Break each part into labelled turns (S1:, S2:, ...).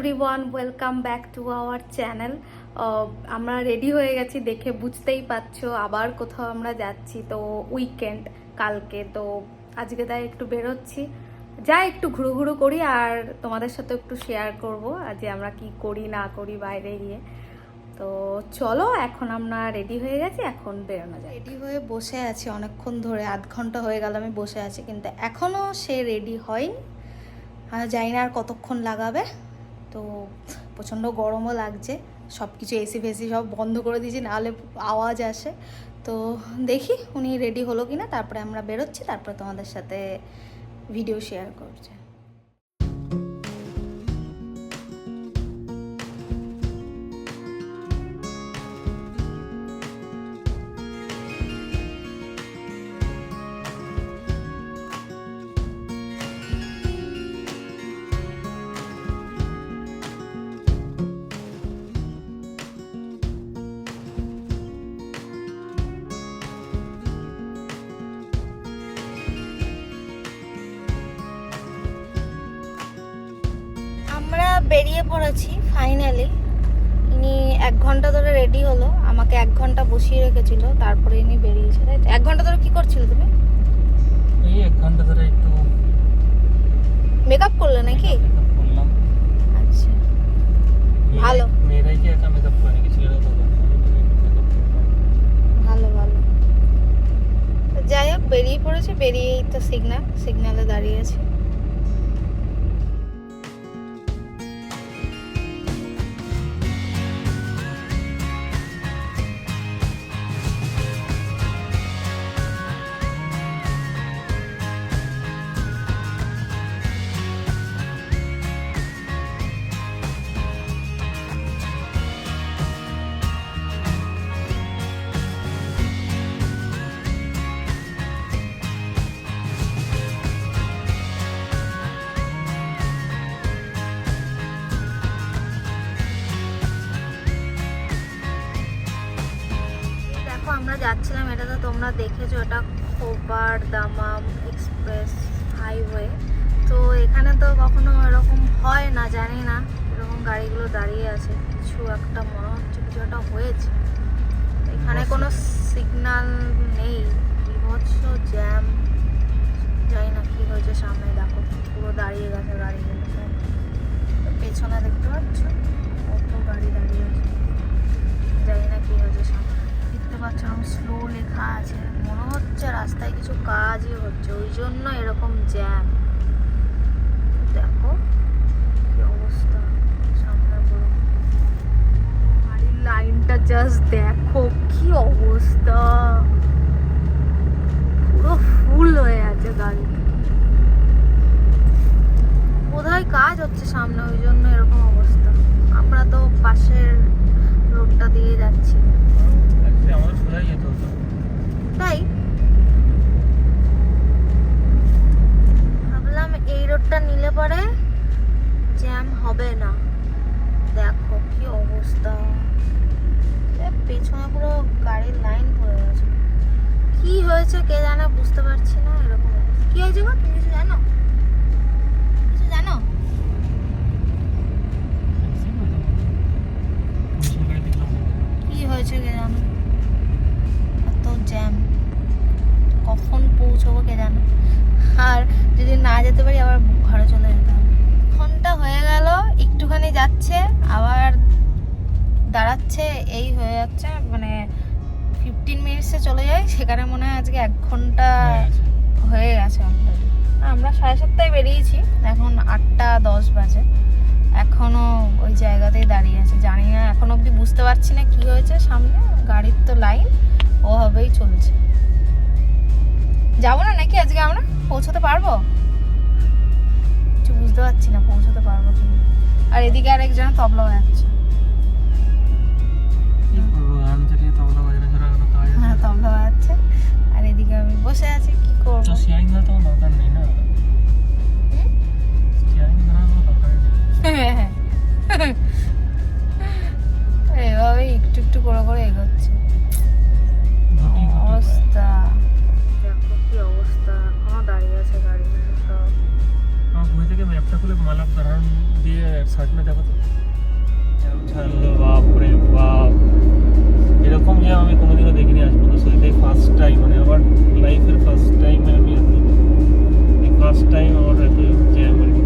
S1: Everyone, welcome back to our channel. আমরা ready হয়ে গেছি, দেখে বুঝতেই পারছো আবার কোথাও আমরা যাচ্ছি। তো উইকেন্ড কালকে, তো আজকে তাই একটু বেরোচ্ছি, যা একটু ঘুরু ঘুরু করি আর তোমাদের সাথে একটু শেয়ার করবো যে আমরা কি করি না করি বাইরে গিয়ে। তো চলো, এখন আমরা রেডি হয়ে গেছি, এখন বেরোনো যায়। রেডি হয়ে বসে আছি অনেকক্ষণ ধরে, আধ ঘন্টা হয়ে গেল আমি বসে আছি, কিন্তু এখনও সে রেডি হয়নি। জানি না আর কতক্ষণ লাগাবে। তো প্রচণ্ড গরমও লাগছে, সব কিছু এসি ফেসি সব বন্ধ করে দিয়েছি, নাহলে আওয়াজ আসে। তো দেখি উনি রেডি হলো কি না, তারপরে আমরা বেরোচ্ছি, তারপরে তোমাদের সাথে ভিডিও শেয়ার করছি। আমরা বেরিয়ে পড়েছি ফাইনালি। ইনি 1 ঘন্টা ধরে রেডি হলো, আমাকে 1 ঘন্টা বসিয়ে রেখেছিল, তারপরে ইনি বেরিয়েছে। 1 ঘন্টা ধরে কি করছিলে তুমি?
S2: এই 1 ঘন্টা ধরে একটু
S1: মেকআপ করলে নাকি?
S2: মেকআপ করলাম।
S1: আচ্ছা, ভালো।
S2: মেয়েরাই কি একা মেকআপ করে নাকি, ছেলেরা তো করে? আমি তো মেকআপ করলাম।
S1: ভালো ভালো। তো যাই হোক, বেরিয়ে পড়েছে, বেরিয়েই তো সিগনালে দাঁড়িয়ে আছে। আমরা যাচ্ছিলাম, এটা তো তোমরা দেখেছো, এটা খোবার দামাম এক্সপ্রেস হাইওয়ে। তো এখানে তো কখনো এরকম হয় না, জানি না, এরকম গাড়িগুলো দাঁড়িয়ে আছে, কিছু একটা মনে হচ্ছে কিছু একটা হয়েছে। এখানে কোনো সিগন্যাল নেই, বিভৎস জ্যাম, জানি না কি হয়েছে। সামনে দেখো পুরো দাঁড়িয়ে গেছে গাড়িগুলো, পেছনে দেখতে পাচ্ছ কত গাড়ি দাঁড়িয়ে আছে, জানি না কি হয়েছে। সামনে দেখতে পাচ্ছ স্লো লেখা আছে, মনে হচ্ছে রাস্তায় কিছু কাজই হচ্ছে, ওই জন্য এরকম জ্যাম। দেখো কি অবস্থা, সামনে পুরো গাড়ির লাইনটা জাস্ট দেখো কি অবস্থা, পুরো ফুল হয়ে আছে গাড়ি। বোধহয় কাজ হচ্ছে সামনে, ওই জন্য এরকম অবস্থা। আমরা তো পাশের রোডটা দিয়ে যাচ্ছি,
S2: আমাদের সোজাই যেতে হতো।
S1: তাই ভাবলাম এই রোডটা নিলে পরে জ্যাম হবে না। দেখো কি অবস্থা, পেছনে পুরো গাড়ির লাইন পড়ে গেছে। কি হয়েছে কে জানে, বুঝতে পারছি না। এরকম কি হয়েছে গো, তুমি কিছু জানো? কিছু জানো? কি হয়েছে কে জানো, এত জ্যাম, কখন পৌঁছবো কে জানে। আর যদি না যেতে পারি আবার ঘরে চলে যেতে হবে। ঘন্টা হয়ে গেল, একটুখানি যাচ্ছে আবার দাঁড়াচ্ছে, এই হয়ে যাচ্ছে। মানে 15 মিনিটসে চলে যাই, সেখানে মনে হয় আজকে 1 ঘন্টা হয়ে গেছে। আমরা 7:30টায় বেরিয়েছি, এখন 8:10 বাজে, এখনো ওই জায়গাতেই দাঁড়িয়ে আছে। জানি না, এখন অবধি বুঝতে পারছি না কি হয়েছে। সামনে গাড়ির তো লাইন ওভাবেই চলছে। যাবো না নাকি আজকে, আমরা পৌঁছতে পারবো? কিছু বুঝতে পারছি না পৌঁছতে পারবো কি। আর এদিকে আরেকজন তবলা বাজাচ্ছে। হ্যাঁ, তবলা বাজাচ্ছে, আর এদিকে আমি বসে আছি, কি করবো।
S2: স্টিয়ারিং ধরা তো দরকার নেই না, স্টিয়ারিং ধরা তো দরকার নেই।
S1: এভাবে একটু একটু করে করে এগোচ্ছে। অবস্থা দেখো কি অবস্থা, এখনো দাঁড়িয়ে আছে গাড়ি সব।
S2: আমার বই থেকে ম্যাপটা খুলে মালাপ ধারণ দিয়ে শার্ট না দেখো তো ছাড়লো, বাপরে বাপ, এরকম জ্যাম আমি কোনোদিনও দেখিনি আজ পর্যন্ত। সেটাই ফার্স্ট টাইম, মানে আমার লাইফের ফার্স্ট টাইম আমি এই ফার্স্ট টাইম আমার এত জ্যাম আর কি।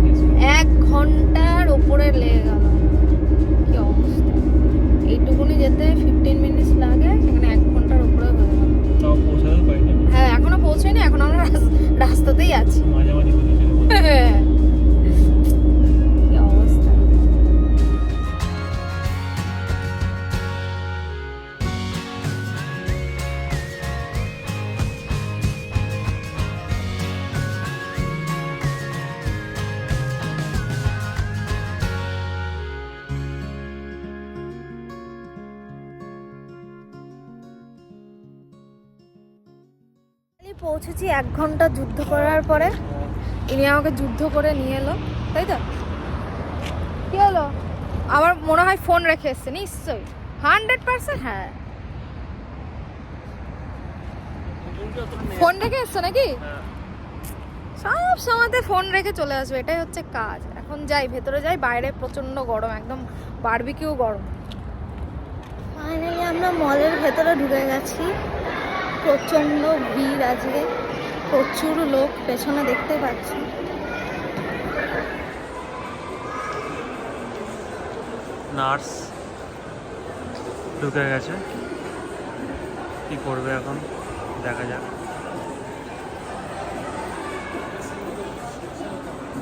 S1: 1 ঘন্টার ওপরে লেগে গেল, কি অবস্থা। এইটুকুনি যেতে 15 মিনিটস লাগে, সেখানে 1 ঘন্টার উপরে হয়ে গেল।
S2: তাও পৌঁছাতে পারিনি,
S1: হ্যাঁ এখনো পৌঁছায়নি, এখন আমরা রাস্তাতেই আছি।
S2: মাঝামাঝি পৌঁছেছি।
S1: কি অবস্থা। পৌঁছেছি 1 ঘন্টা যুদ্ধ করার পরে। ইনি আমাকে যুদ্ধ করে নিয়ে এলো, তাই তো? কি হলো? আমার মনে হয় ফোন রেখে এসছে, নিশ্চয়ই 100%। হ্যাঁ ফোন রেখে এসছো নাকি? সব সময়তে ফোন রেখে চলে আসবে, এটাই হচ্ছে কাজ। এখন যাই, ভেতরে যাই, বাইরে প্রচন্ড গরম, একদম বারবিকিউ গরম। ফাইনালি আমরা মলের ভেতরে ঢুকে গেছি। প্রচন্ড ভিড় আজকে, প্রচুর লোক পেছনে দেখতে পাচ্ছি।
S2: নার্স ঢুকে গেছে, কি করবে এখন দেখা যাক।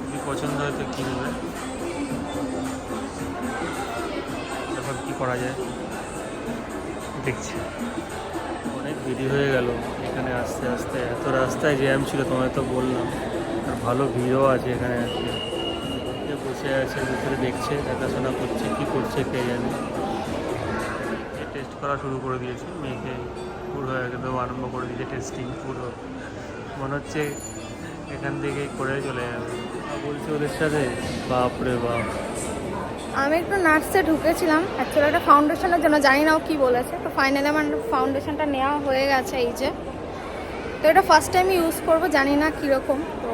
S2: যদি পছন্দ হয় তো কিনবে, এখন কি করা যায় দেখছি। অনেক দেরি হয়ে গেল এখানে আসতে আসতে, এত রাস্তায় জ্যাম ছিল তোমায় তো বললাম, আর ভালো ভিড়ও আছে এখানে। আজকে বসে আছে ভিতরে, দেখছে, দেখাশোনা করছে, কি করছে কে জানে। টেস্ট করা শুরু করে দিয়েছে মেয়েকে, পুরো একদম আরম্ভ করে দিয়েছে টেস্টিং পুরো। মনে হচ্ছে এখান থেকেই করে চলে যাবে। বলছে ওদের সাথে, বাপরে বাপ।
S1: আমি একটু নার্সে ঢুকেছিলাম অ্যাকচুয়ালি একটা ফাউন্ডেশনের জন্য, জানি না ও কী বলেছে। তো ফাইনালি আমার ফাউন্ডেশনটা নেওয়া হয়ে গেছে এই যে। তো এটা ফার্স্ট টাইম ইউজ করব, জানি না কীরকম, তো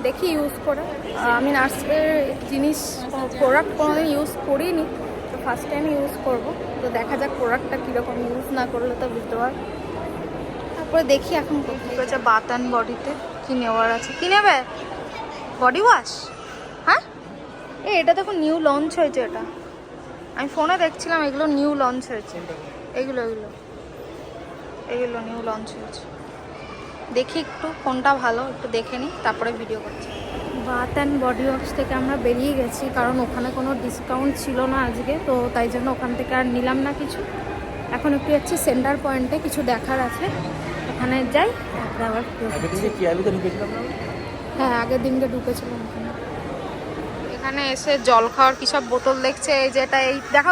S1: দেখি ইউজ করে। আমি নার্সের জিনিস প্রোডাক্ট কোনোদিন ইউজ করিনি, তো ফার্স্ট টাইম ইউজ করব। তো দেখা যাক প্রোডাক্টটা কীরকম, ইউজ না করলে তো বুঝতে পার। তারপরে দেখি এখন হচ্ছে বাথ অ্যান্ড বডিতে কী নেওয়ার আছে। কী নেবে? Body wash? হ্যাঁ এটা দেখো নিউ লঞ্চ হয়েছে, এটা আমি ফোনে দেখছিলাম, এগুলো নিউ লঞ্চ হয়েছে। এগুলো নিউ লঞ্চ হয়েছে। দেখি একটু কোনটা ভালো, একটু দেখে নিই, তারপরে ভিডিও করছি। বাথ অ্যান্ড বডি ওয়াশ থেকে আমরা বেরিয়ে গেছি, কারণ ওখানে কোনো ডিসকাউন্ট ছিল না আজকে, তো তাই জন্য ওখান থেকে আর নিলাম না কিছু। এখন একটু যাচ্ছি সেন্টার পয়েন্টে, কিছু দেখার আছে, ওখানে যাই। আবার হ্যাঁ আগের দিনকে ঢুকেছিলাম ওখানে। এখানে এসে জল খাওয়ার কী সব বোতল দেখছে, এই যে এটা, এই দেখো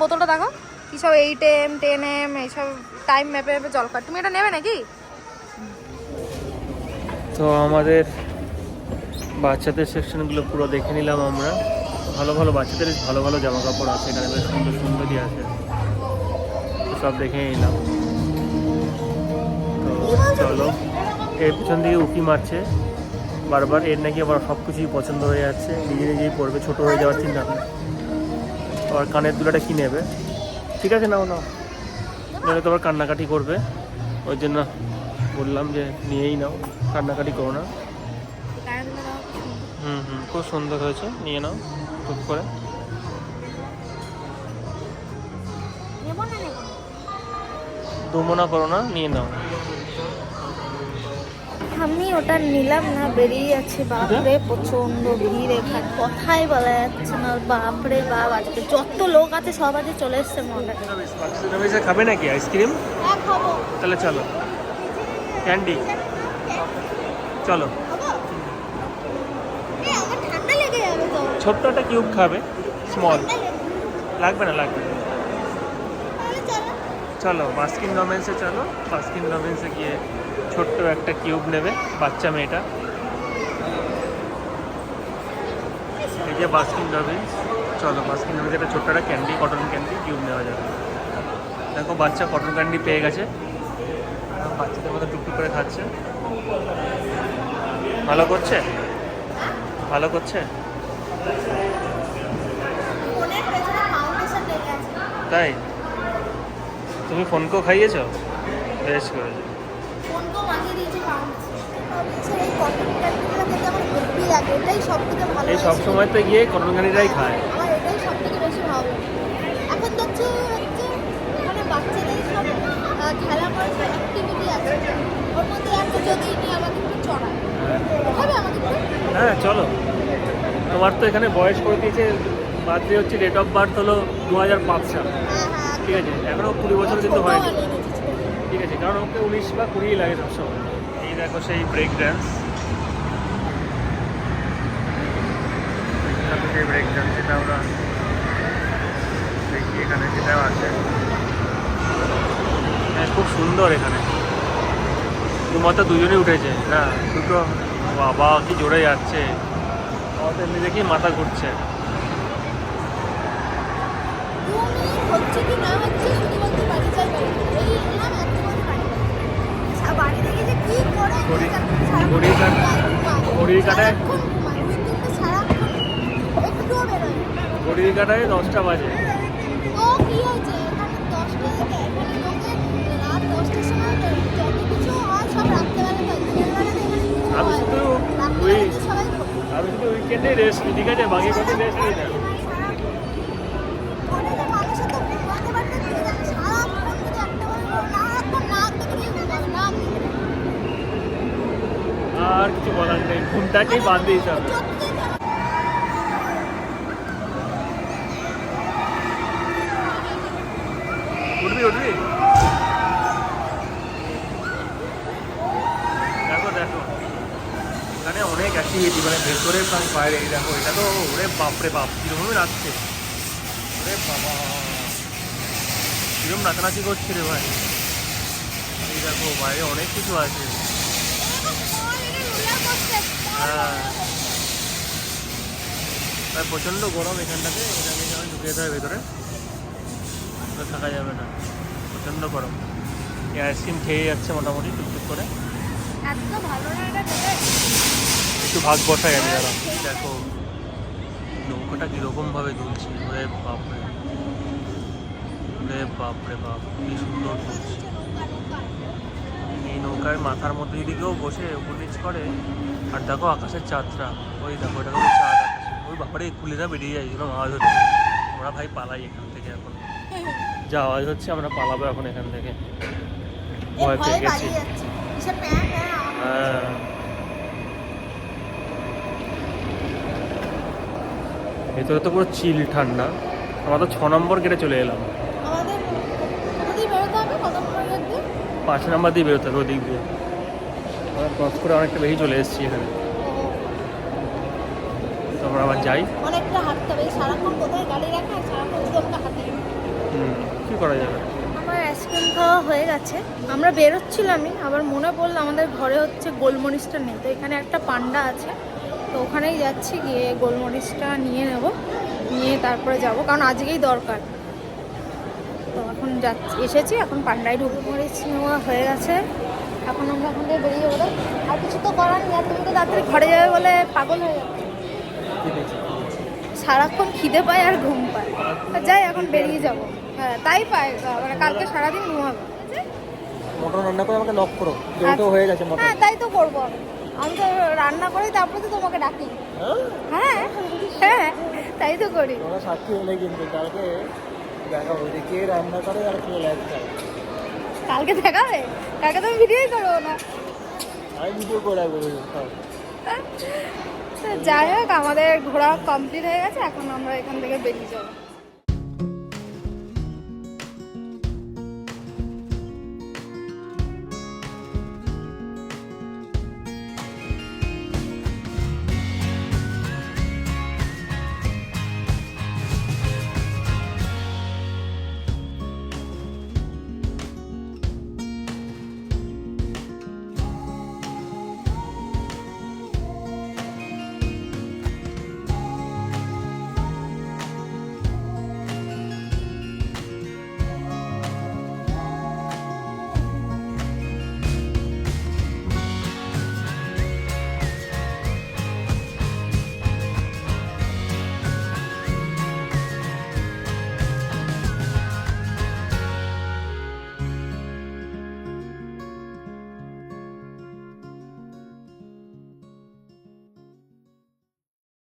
S1: বোতলটা দেখো, কী সব 8M 10M এইসব টাইম মেপে জল খাওয়ার। তুমি এটা নেবে নাকি?
S2: তো আমাদের বাচ্চাদের সেকশনগুলো পুরো দেখে নিলাম আমরা। ভালো ভালো বাচ্চাদের ভালো ভালো জামা কাপড় আছে এখানে, বেশ সুন্দর সুন্দরই আছে, সব দেখে নিলাম। তো চলো, এর পিছন দিকে উঁকি মারছে বারবার, এর নাকি আবার সব কিছুই পছন্দ হয়ে যাচ্ছে, নিজেই পড়বে, ছোটো হয়ে যাওয়ার চিন্তা নেই। আর কানের দুলাটা কি নেবে? ঠিক আছে নাও নাহলে তো আবার কান্নাকাটি করবে, ওই জন্য বললাম যে নিয়েই নাও, কান্নাকাটি করো না। খুব সুন্দর হয়েছে, নিয়ে নাও টুক করে। দুমনা করো না, নিয়ে নাও।
S1: আমি ওটা নিলাম না, বেরিয়ে যাচ্ছে। বাপরে প্রচন্ড ভিড় এখানে, কথাই বলা যাচ্ছে না। বাপরে বাপ, আজকে যত লোক আছে সব আজকে চলে এসছে মনে।
S2: খাবে নাকি আইসক্রিম?
S1: হ্যাঁ খাবো।
S2: তাহলে চলো, ক্যান্ডি চলো।
S1: ঠান্ডা লেগে যাবে তো।
S2: ছোট্ট একটা কিউব খাবে, স্মল লাগবে না। চলো বাস্কিন রবিন্সে চলো, বাস্কিন রবিন্সে গিয়ে ছোট্ট একটা কিউব নেবে বাচ্চা মেয়েটা। এই যে বাস্কিন রবিন্স, চলো বাস্কিন রবিন্স একটা ছোট্ট একটা ক্যান্ডি, কটন ক্যান্ডি কিউব নেওয়া যাবে। দেখো বাচ্চা কটন ক্যান্ডি পেয়ে গেছে, বাচ্চাদের মতো টুকটুক করে খাচ্ছে। ভালো করছে। তাই তুমি ফোনকো খাইয়েছো? বেশ করেছো।
S1: ফোনকো মাখিয়ে দিয়েছে এই কটন ক্যান্ডিটা খেতে আমার হেভি লাগে, এটাই সব থেকে ভালো।
S2: এই সব সময় তো গিয়ে কটন ক্যান্ডিটাই খায়।
S1: আমার এটাই সব থেকে বেশি ভালো লাগে। এখন দেখছি হচ্ছে মানে বাচ্চাদের সব খেলা করার সব অ্যাক্টিভিটি আছে, ওর মধ্যে একটা যদি নিয়ে আমাকে একটু চড়ায় হবে আমাকে একটু।
S2: হ্যাঁ চলো, তোমার তো এখানে বয়স করে দিয়েছে, বার্থডে হচ্ছে, ডেট অফ বার্থ হলো 2005 সাল,
S1: হ্যাঁ হ্যাঁ
S2: ঠিক আছে, এখনও 20 বছর কিন্তু হয়নি,
S1: বানিয়ে নিয়েছি।
S2: ঠিক আছে, কারণ ওকে 19 বা 20 লাগে সবসময়। এই দেখো সেই ব্রেক ড্যান্স, সেই ব্রেক ড্যান্স যেটা আমরা দেখি এখানে, যেটাও আছে, হ্যাঁ খুব সুন্দর। এখানে তোমার দুজনেই উঠেছে না, দুটো, বাবা কি জোরে যাচ্ছে, আমার তো এমনি দেখি মাথা ঘুরছে।
S1: হচ্ছে কি না হচ্ছে শুধুমাত্র বাড়ি যাই, এই এলাম একদম বাড়ি থেকে যে কি করে
S2: ঘড়ির কাটায়
S1: একটুও বেরোয়।
S2: ঘড়ির কাটায় 10টা বাজে।
S1: ও কি হয়েছে এখানে 10টা থেকে, এখানে লোকে রাত 10টার সময় বেরোয়, যত কিছু হয় সব রাত্রেবেলা হয়, দিনের বেলা এখানে কিছু
S2: আমি
S1: হয়
S2: শুধু
S1: না। রাত্রেবেলা সবাই
S2: আমি শুধু উইকেন্ডে রেস্ট নিই, ঠিক আছে, বাকি কোনো রেস্ট নিই না।
S1: মানুষের তো ঘুমাতে পারতে সারাক্ষণ যদি একটা না দেখে নিয়ে ঘুমাবে না।
S2: আর কিছু বলার নেই, ঘুমটাকেই বাদ দিতে হবে। উঠবি উঠবি, দেখো দেখো এখানে অনেক অ্যাক্টিভিটি, মানে ভেতরে প্লাস বাইরে। এই দেখো, এটা তো ওরে বাপরে বাপ, কিরকমই রাখছে, ওরে বাবা কিরকম নাচানাচি করছে রে ভাই। এই দেখো বাইরে অনেক কিছু আছে। হ্যাঁ আর প্রচণ্ড গরম এখানটাতে, এখানে আমি ঢুকে যেতে হয় ভেতরে, তো থাকা যাবে না, প্রচণ্ড গরম। এই আইসক্রিম খেয়ে যাচ্ছে মোটামুটি টুকটুক করে,
S1: এত ভালো না এটা খেতে।
S2: একটু ভাগ বসাই আমি দাঁড়া। দেখো নৌকাটা কীরকমভাবে দুলছে, ওরে বাপরে, ওরে বাপরে বাপ কি সুন্দর দুলছে। এই নৌকার মাথার মধ্যে যদি কেউ বসে উপর নিচ করে, আর দেখো আকাশের চাঁদটা, ওই দেখো এটা কিন্তু চাঁদ আকাশে, ওই ব্যাপারে কুলিরা বেরিয়ে যায়, এরকম আওয়াজ হচ্ছে। আমরা ভাই পালাই এখান থেকে, এখন যা আওয়াজ হচ্ছে আমরা পালাবো এখন এখান থেকে, ভয় পেয়ে গেছি। হ্যাঁ ভেতরে তো পুরো চিল ঠান্ডা। আমরা তো 6 নম্বর গেটে চলে এলাম,
S1: আমাদের যদি বেরোতে হবে কত নম্বর গেট দিয়ে?
S2: 5 নম্বর দিয়ে বেরোতে হবে ওদিক দিয়ে। আমরা ক্রস করে অনেকটা বেশি চলে এসেছি এখানে, তো আমরা আবার যাই।
S1: অনেকটা হাঁটতে হবে, সারাক্ষণ কোথায় গাড়ি রাখা, সারাক্ষণ শুধু আমরা হাঁটি।
S2: কী করা যাবে।
S1: আমার আইসক্রিম খাওয়া হয়ে গেছে, আমরা বেরোচ্ছিলামই, আবার মনে পড়লো আমাদের ঘরে হচ্ছে গোলমরিচটা নেই, তো এখানে একটা পান্ডা আছে, তো ওখানেই যাচ্ছি, গিয়ে গোলমরিচটা নিয়ে নেব, নিয়ে তারপরে যাব, কারণ আজকেই দরকার। তো এখন যাচ্ছি, এসেছি, এখন পান্ডায় ঢুকে মরিচ নেওয়া হয়ে গেছে, এখন আমরা ওখান থেকে বেরিয়ে যাবো। আর কিছু তো করার নেই, আর তুমি তো তাড়াতাড়ি ঘরে যাবে বলে পাগল হয়ে যাবে। সারাক্ষণ খিদে পায় আর ঘুম পায়, যাই এখন বেরিয়ে যাব। হ্যাঁ তাই পায়, মানে কালকে সারাদিন ঘুমাবে।
S2: মটন রান্না করে আমাকে নক করো, যেহেতু হয়ে গেছে মটন।
S1: হ্যাঁ তাই তো করবো আমি, আমি তো রান্না করি তারপরে তো তোমাকে ডাকি। হ্যাঁ হ্যাঁ তাই তো করি।
S2: তোমরা সাক্ষী হলে কিন্তু কালকে দেখা হবে যে কে রান্না করে আর কে লাইভ খায়।
S1: কালকে দেখাবে? কালকে তুমি ভিডিওই করবো না।
S2: আমি ভিডিও করে রাখবো।
S1: যাই হোক, আমাদের ঘোরা কমপ্লিট হয়ে গেছে, এখন আমরা এখান থেকে বেরিয়ে যাবো।